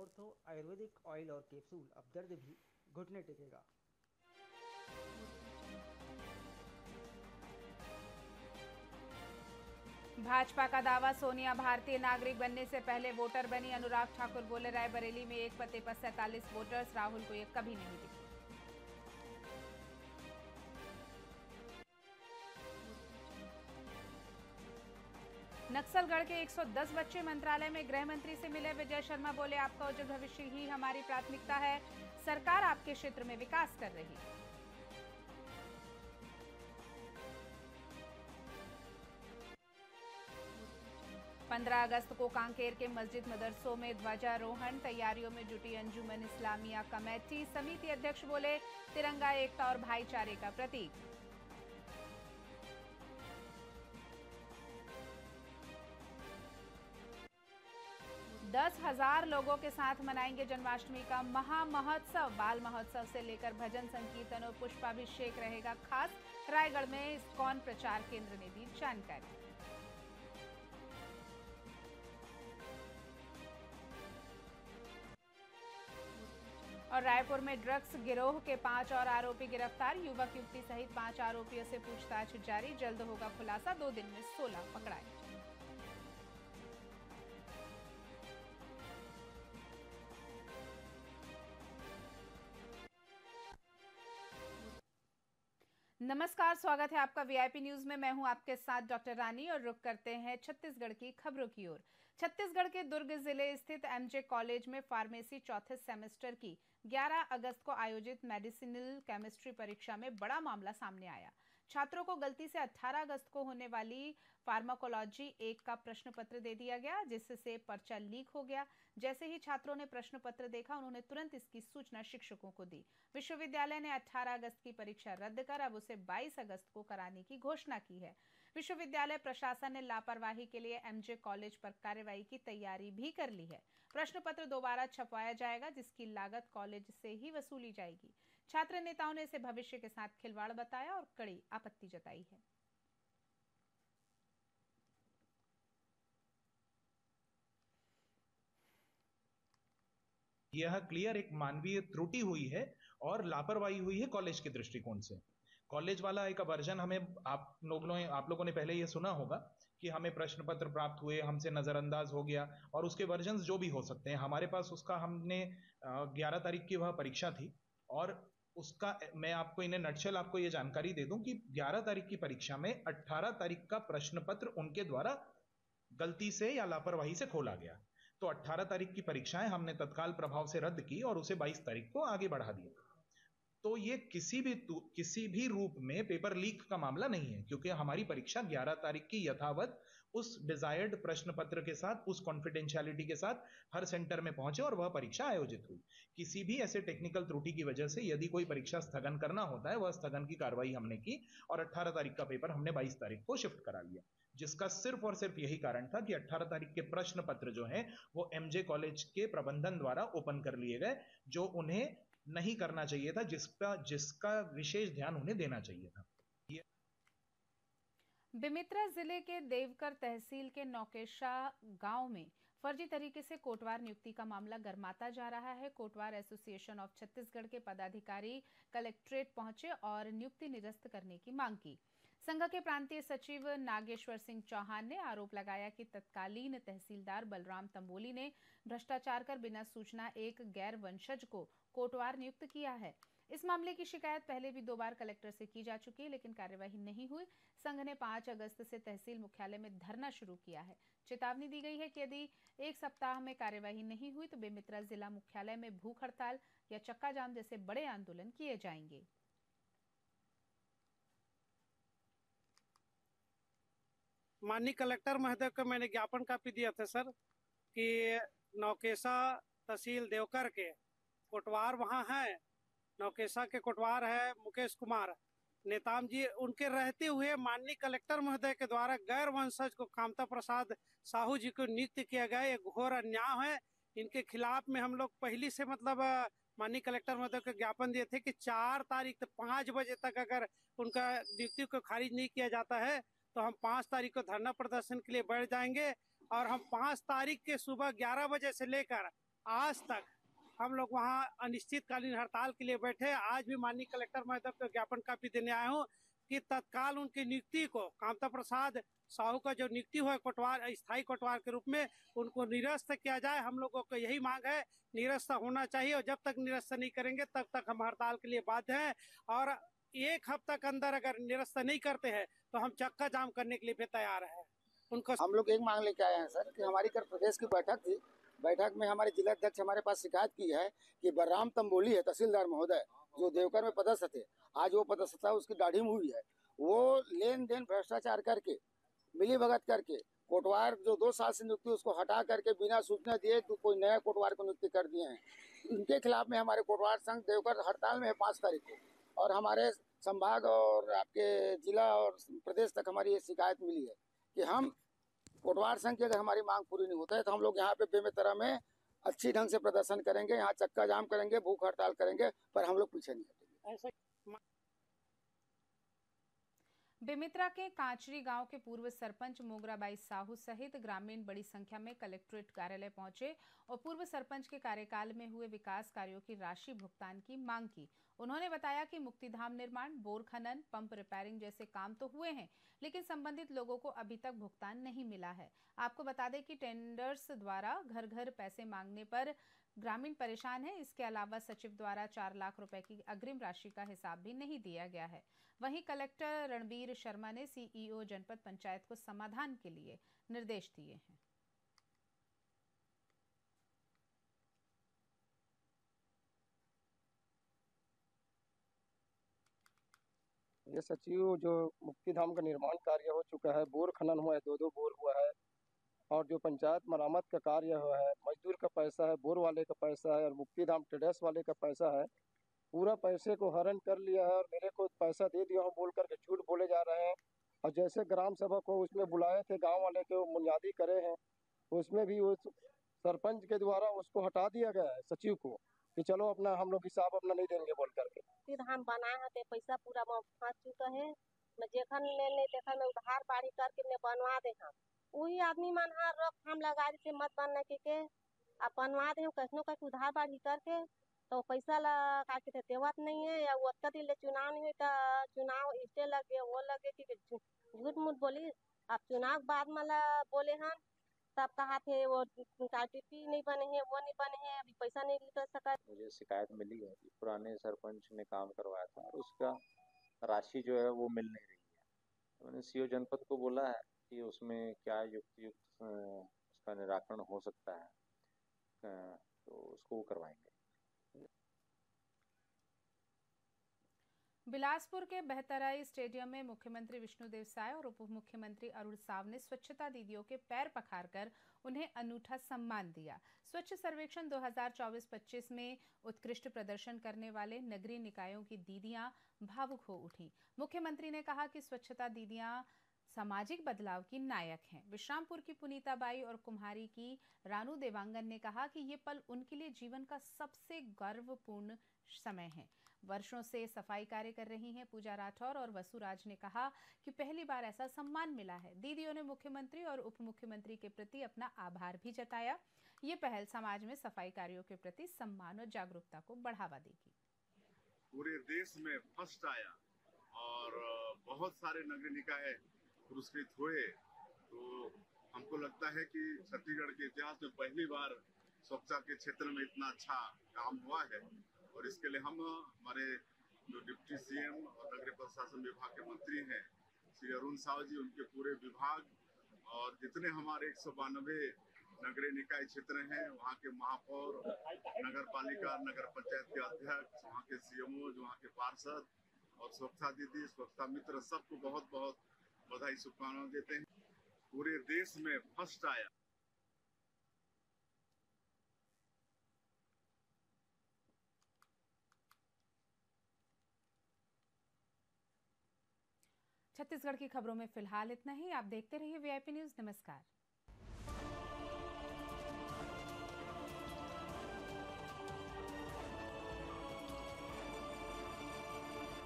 Ortho Ayurvedic oil और capsule, अब दर्द भी घुटने टेकेगा। भाजपा का दावा, सोनिया भारतीय नागरिक बनने से पहले वोटर बनी। अनुराग ठाकुर बोले, रायबरेली में एक पते पर 47 वोटर्स, राहुल को ये कभी नहीं दिखे। नक्सलगढ़ के 110 बच्चे मंत्रालय में गृह मंत्री से मिले। विजय शर्मा बोले, आपका उज्जवल भविष्य ही हमारी प्राथमिकता है, सरकार आपके क्षेत्र में विकास कर रही है। पंद्रह अगस्त को कांकेर के मस्जिद मदरसों में ध्वजारोहण, तैयारियों में जुटी अंजुमन इस्लामिया कमेटी। समिति अध्यक्ष बोले, तिरंगा एकता और भाईचारे का प्रतीक। दस 10,000 लोगों के साथ मनाएंगे जन्माष्टमी का महामहोत्सव। बाल महोत्सव से लेकर भजन संकीर्तन और पुष्पाभिषेक रहेगा खास। रायगढ़ में इस्कॉन प्रचार केंद्र ने दी जानकारी। और रायपुर में ड्रग्स गिरोह के 5 और आरोपी गिरफ्तार। युवक युवती सहित 5 आरोपियों से पूछताछ जारी, जल्द होगा खुलासा। 2 दिन में 16 पकड़ाए। नमस्कार, स्वागत है आपका वीआईपी न्यूज में। मैं हूं आपके साथ डॉक्टर रानी और रुक करते हैं छत्तीसगढ़ की खबरों की ओर। छत्तीसगढ़ के दुर्ग जिले स्थित एमजे कॉलेज में फार्मेसी चौथे सेमेस्टर की 11 अगस्त को आयोजित मेडिसिनल केमिस्ट्री परीक्षा में बड़ा मामला सामने आया। छात्रों को गलती से 18 अगस्त को होने वाली फार्माकोलॉजी 1 का प्रश्न पत्र दे दिया गया, जिससे पर्चा लीक हो गया। जैसे ही छात्रों ने प्रश्न पत्र देखा, उन्होंने तुरंत इसकी सूचना शिक्षकों को दी। विश्वविद्यालय ने 18 अगस्त की परीक्षा रद्द कर अब उसे 22 अगस्त को कराने की घोषणा की है। विश्वविद्यालय प्रशासन ने लापरवाही के लिए एमजे कॉलेज पर कार्रवाई की तैयारी भी कर ली है। प्रश्न पत्र दोबारा छपवाया जाएगा, जिसकी लागत कॉलेज से ही वसूली जाएगी। छात्र नेताओं ने इसे भविष्य के साथ खिलवाड़ बताया और कड़ी आपत्ति जताई है। यह क्लियर एक मानवीय त्रुटि हुई है और लापरवाही हुई है कॉलेज के दृष्टिकोण से। कॉलेज वाला एक वर्जन हमें आप लोगों ने पहले ये सुना होगा कि हमें प्रश्न पत्र प्राप्त हुए, हमसे नजरअंदाज हो गया, और उसके वर्जन जो भी हो सकते हैं हमारे पास। उसका हमने 11 तारीख की वह परीक्षा थी, और उसका मैं आपको इन्हें नटशेल आपको ये जानकारी दे दूं कि 11 तारीख की परीक्षा में 18 तारीख का प्रश्न पत्र उनके द्वारा गलती से या लापरवाही से खोला गया। तो 18 तारीख की परीक्षाएं हमने तत्काल प्रभाव से रद्द की और उसे 22 तारीख को आगे बढ़ा दिया। तो ये किसी भी रूप में पेपर लीक का मामला नहीं है, क्योंकि हमारी परीक्षा 11 तारीख की यथावत उस डिजायर्ड प्रश्न पत्र के साथ, उस कॉन्फिडेंशियलिटी के साथ हर सेंटर में पहुंचे और वह परीक्षा आयोजित हुई। किसी भी ऐसे टेक्निकल त्रुटि की वजह से यदि कोई परीक्षा स्थगन करना होता है, वह स्थगन की कार्रवाई हमने की और 18 तारीख का पेपर हमने 22 तारीख को शिफ्ट करा लिया, जिसका सिर्फ और सिर्फ यही कारण था कि 18 तारीख के प्रश्न पत्र जो है वो एमजे कॉलेज के प्रबंधन द्वारा ओपन कर लिए गए, जो उन्हें नहीं करना चाहिए था, जिसका विशेष ध्यान उन्हें देना चाहिए था। बेमेतरा जिले के देवकर तहसील के नौकेशा गांव में फर्जी तरीके से कोटवार नियुक्ति का मामला गर्माता जा रहा है। कोटवार एसोसिएशन ऑफ छत्तीसगढ़ के पदाधिकारी कलेक्ट्रेट पहुंचे और नियुक्ति निरस्त करने की मांग की। संघ के प्रांतीय सचिव नागेश्वर सिंह चौहान ने आरोप लगाया कि तत्कालीन तहसीलदार बलराम तंबोली ने भ्रष्टाचार कर बिना सूचना एक गैर वंशज को कोटवार नियुक्त किया है। इस मामले की शिकायत पहले भी 2 बार कलेक्टर से की जा चुकी है, लेकिन कार्यवाही नहीं हुई। संघ ने 5 अगस्त से तहसील मुख्यालय में धरना शुरू किया है। चेतावनी दी गई है कि यदि 1 सप्ताह में कार्यवाही नहीं हुई तो बेमेतरा जिला मुख्यालय में भूख हड़ताल या चक्का जाम जैसे बड़े आंदोलन किए जाएंगे। माननीय कलेक्टर महोदय को मैंने ज्ञापन कापी दिया था सर, कि नौकेशा तहसील देवकर के कोटवार वहाँ है, नौकेशा के कोटवार है मुकेश कुमार नेताम जी, उनके रहते हुए माननीय कलेक्टर महोदय के द्वारा गैर वंशज को कामता प्रसाद साहू जी को नियुक्त किया गया। ये घोर अन्याय है। इनके खिलाफ में हम लोग पहले से माननीय कलेक्टर महोदय को ज्ञापन दिए थे कि 4 तारीख तक 5 बजे तक अगर उनका नियुक्ति को खारिज नहीं किया जाता है तो हम 5 तारीख को धरना प्रदर्शन के लिए बैठ जाएंगे, और हम 5 तारीख के सुबह 11 बजे से लेकर आज तक हम लोग वहाँ अनिश्चितकालीन हड़ताल के लिए बैठे। आज भी माननीय कलेक्टर महोदय को ज्ञापन कापी देने आया हूँ कि तत्काल उनकी नियुक्ति को, कामता प्रसाद साहू का जो नियुक्ति हुआ कोटवार, स्थायी कोटवार के रूप में, उनको निरस्त किया जाए। हम लोगों को यही मांग है, निरस्त होना चाहिए, और जब तक निरस्त नहीं करेंगे तब तक हम हड़ताल के लिए बाध्य हैं। और एक हफ्ते के अंदर अगर निरस्त नहीं करते हैं तो हम चक्का जाम करने के लिए भी तैयार हैं। उनको हम लोग एक मांग लेके आए हैं सर कि हमारी कल प्रदेश की बैठक थी। बैठक में हमारे जिला अध्यक्ष हमारे पास शिकायत की है कि बलराम तंबोली है तहसीलदार महोदय, जो देवकर में पदस्थ थे, आज वो पदस्थता उसकी दाढ़ी में हुई है। वो लेन देन भ्रष्टाचार करके, मिली भगत करके, कोटवार जो 2 साल से नियुक्ति उसको हटा करके बिना सूचना दिए तो कोई नया कोटवार को नियुक्ति कर दिए हैं। इनके खिलाफ में हमारे कोटवार संघ देवकर हड़ताल में है 5 तारीख को, और हमारे संभाग और आपके जिला और प्रदेश तक हमारी ये शिकायत मिली है कि हम कोटवार संघ की अगर हमारी मांग पूरी नहीं होता है तो हम लोग यहाँ पे बेमेतरा में अच्छी ढंग से प्रदर्शन करेंगे, यहाँ चक्का जाम करेंगे, भूख हड़ताल करेंगे, पर हम लोग पीछे नहीं हटेंगे। बेमेतरा के कांचरी गांव के पूर्व सरपंच मोगराबाई साहू सहित ग्रामीण बड़ी संख्या में कलेक्ट्रेट कार्यालय पहुंचे और पूर्व सरपंच के कार्यकाल में हुए विकास कार्यों की राशि भुगतान की मांग की। उन्होंने बताया कि मुक्तिधाम निर्माण, बोर खनन, पंप रिपेयरिंग जैसे काम तो हुए हैं, लेकिन संबंधित लोगों को अभी तक भुगतान नहीं मिला है। आपको बता दें कि टेंडर्स द्वारा घर घर पैसे मांगने पर ग्रामीण परेशान है। इसके अलावा सचिव द्वारा 4 लाख रुपए की अग्रिम राशि का हिसाब भी नहीं दिया गया है। वहीं कलेक्टर रणबीर शर्मा ने सीईओ जनपद पंचायत को समाधान के लिए निर्देश दिए हैं। ये सचिव जो मुक्तिधाम का निर्माण कार्य हो चुका है, बोर खनन हुआ है, 2 बोर हुआ है, और जो पंचायत मरामत का कार्य हुआ है, मजदूर का पैसा है, बोर वाले का पैसा है और मुक्तिधाम ट्रेडर्स वाले का पैसा है, पूरा पैसे को हरण कर लिया है और मेरे को पैसा दे दिया हूँ बोल करके झूठ बोले जा रहे हैं। और जैसे ग्राम सभा को उसमें बुलाए थे, गांव वाले के बुनियादी करे हैं, उसमें भी उस सरपंच के द्वारा उसको हटा दिया गया है सचिव को कि चलो अपना हम लोग हिसाब अपना नहीं देंगे बोल करके। फिर हम बनाए हैं पैसा पूरा फंस चुका है। मैं जेखन ले देखा मैं उधार बाड़ी करके मैं बनवा दे हम वही आदमी मन हर रोक हम लगा देते मत बनने के आप बनवा दे कैसनो कैसे उधार बाड़ी करके तो पैसा ला का के देवत नहीं है, या वो दिन ले चुनाव नहीं हुई चुनाव इससे लगे वो लगे कि झूठ मूठ बोली। आप चुनाव बाद में बोले हम तब कहा थे वो टीपी नहीं बने हैं, वो नहीं बने हैं, अभी पैसा नहीं निकल सका। मुझे शिकायत मिली है कि पुराने सरपंच ने काम करवाया था और उसका राशि जो है वो मिल नहीं रही है। मैंने सीईओ जनपद को बोला है कि उसमें क्या युक्त उसका निराकरण हो सकता है, तो उसको करवाएंगे। बिलासपुर के बहतराई स्टेडियम में मुख्यमंत्री विष्णुदेव साय और उप मुख्यमंत्री अरुण साव ने स्वच्छता दीदियों के पैर पखारकर उन्हें अनूठा सम्मान दिया। स्वच्छ सर्वेक्षण 2024-25 में उत्कृष्ट प्रदर्शन करने वाले नगरीय निकायों की दीदियां भावुक हो उठी। मुख्यमंत्री ने कहा कि स्वच्छता दीदियां सामाजिक बदलाव की नायक हैं। विश्रामपुर की पुनीताबाई और कुम्हारी की रानू देवांगन ने कहा कि ये पल उनके लिए जीवन का सबसे गर्वपूर्ण समय है। वर्षों से सफाई कार्य कर रही हैं पूजा राठौर और वसुराज ने कहा कि पहली बार ऐसा सम्मान मिला है। दीदियों ने मुख्यमंत्री और उप मुख्यमंत्री के प्रति अपना आभार भी जताया। ये पहल समाज में सफाई कार्यों के प्रति सम्मान और जागरूकता को बढ़ावा देगी। पूरे देश में फर्स्ट आया और बहुत सारे नगर निकाय पुरस्कृत हुए, तो हमको लगता है कि छत्तीसगढ़ के इतिहास में पहली बार स्वच्छता के क्षेत्र में इतना अच्छा काम हुआ है। और इसके लिए हम हमारे जो डिप्टी सीएम और नगरीय प्रशासन विभाग के मंत्री हैं श्री अरुण साव जी, उनके पूरे विभाग और जितने हमारे 192 नगरीय निकाय क्षेत्र हैं, वहाँ के महापौर, नगर पालिका, नगर पंचायत के अध्यक्ष, वहाँ के सीएमओ, वहाँ के पार्षद और स्वच्छता दीदी, स्वच्छता मित्र, सबको बहुत बहुत बधाई शुभकामनाएं देते हैं। पूरे देश में फर्स्ट आया। छत्तीसगढ़ की खबरों में फिलहाल इतना ही। आप देखते रहिए वीआईपी न्यूज। नमस्कार।